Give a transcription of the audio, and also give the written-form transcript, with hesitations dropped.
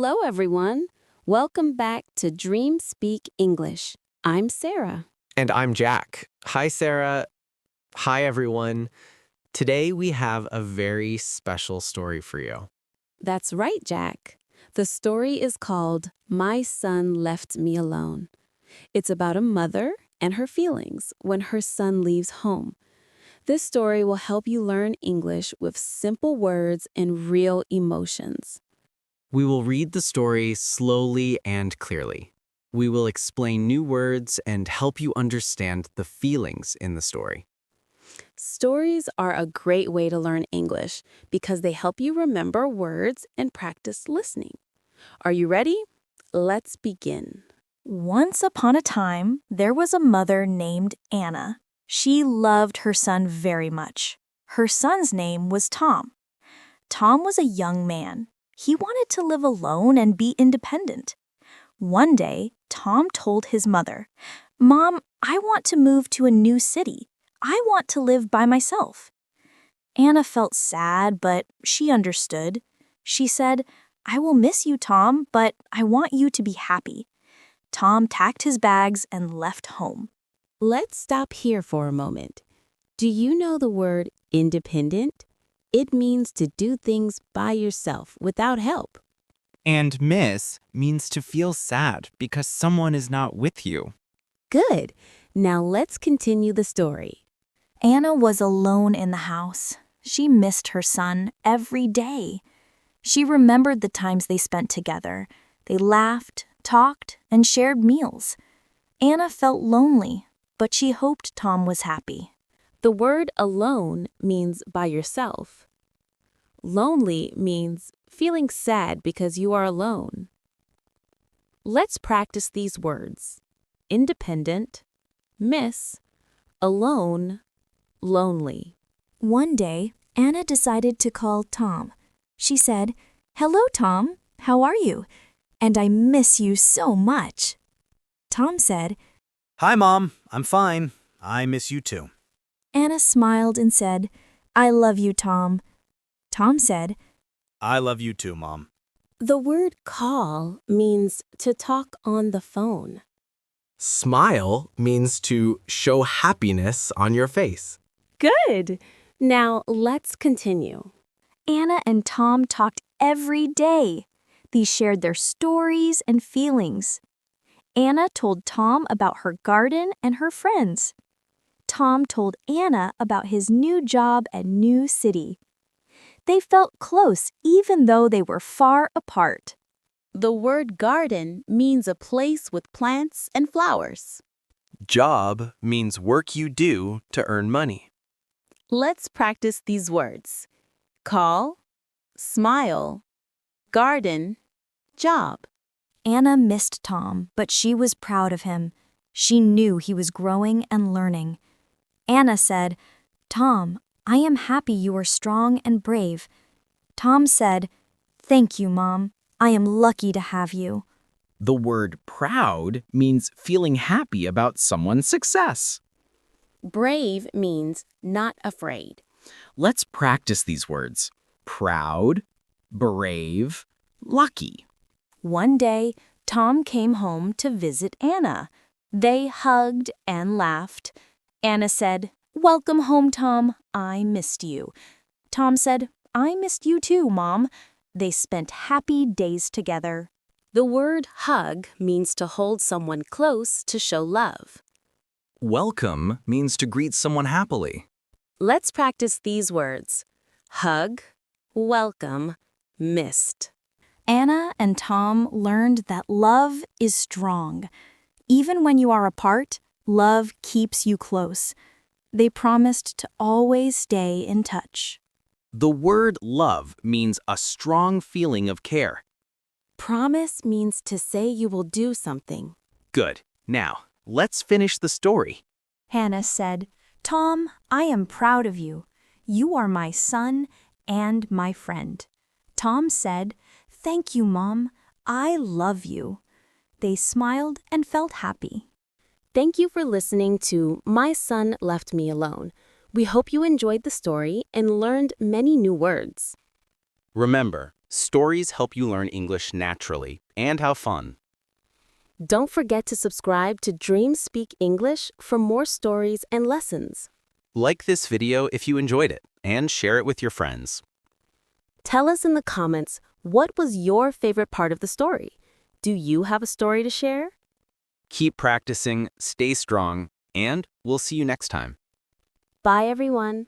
Hello, everyone. Welcome back to Dream Speak English. I'm Sarah. And I'm Jack. Hi, Sarah. Hi, everyone. Today we have a very special story for you. That's right, Jack. The story is called My Son Left Me Alone. It's about a mother and her feelings when her son leaves home. This story will help you learn English with simple words and real emotions. We will read the story slowly and clearly. We will explain new words and help you understand the feelings in the story. Stories are a great way to learn English because they help you remember words and practice listening. Are you ready? Let's begin. Once upon a time, there was a mother named Anna. She loved her son very much. Her son's name was Tom. Tom was a young man. He wanted to live alone and be independent. One day, Tom told his mother, "Mom, I want to move to a new city. I want to live by myself." Anna felt sad, but she understood. She said, "I will miss you, Tom, but I want you to be happy." Tom packed his bags and left home. Let's stop here for a moment. Do you know the word independent? It means to do things by yourself without help. And miss means to feel sad because someone is not with you. Good. Now let's continue the story. Anna was alone in the house. She missed her son every day. She remembered the times they spent together. They laughed, talked, and shared meals. Anna felt lonely, but she hoped Tom was happy. The word alone means by yourself. Lonely means feeling sad because you are alone. Let's practice these words: independent, miss, alone, lonely. One day, Anna decided to call Tom. She said, "Hello, Tom. How are you? And I miss you so much." Tom said, Hi, Mom. I'm fine. I miss you too. Anna smiled and said, "I love you, Tom." Tom said, I love you too, Mom. The word call means to talk on the phone. Smile means to show happiness on your face. Good. Now let's continue. Anna and Tom talked every day. They shared their stories and feelings. Anna told Tom about her garden and her friends. Tom told Anna about his new job and new city. They felt close even though they were far apart. The word garden means a place with plants and flowers. Job means work you do to earn money. Let's practice these words: call, smile, garden, job. Anna missed Tom, but she was proud of him. She knew he was growing and learning. Anna said, "Tom, I am happy you are strong and brave." Tom said, "Thank you, Mom. I am lucky to have you." The word proud means feeling happy about someone's success. Brave means not afraid. Let's practice these words: proud, brave, lucky. One day, Tom came home to visit Anna. They hugged and laughed. Anna said, "Welcome home, Tom. I missed you." Tom said, "I missed you too, Mom." They spent happy days together. The word hug means to hold someone close to show love. Welcome means to greet someone happily. Let's practice these words: hug, welcome, missed. Anna and Tom learned that love is strong. Even when you are apart, love keeps you close. They promised to always stay in touch. The word love means a strong feeling of care. Promise means to say you will do something. Good. Now, let's finish the story. Hannah said, "Tom, I am proud of you. You are my son and my friend." Tom said, "Thank you, Mom. I love you." They smiled and felt happy. Thank you for listening to My Son Left Me Alone. We hope you enjoyed the story and learned many new words. Remember, Stories help you learn English naturally and have fun. Don't forget to subscribe to Dream Speak English for more stories and lessons. Like this video if you enjoyed it, and share it with your friends. Tell us in the comments, what was your favorite part of the story? Do you have a story to share? Keep practicing, stay strong, and we'll see you next time. Bye, everyone.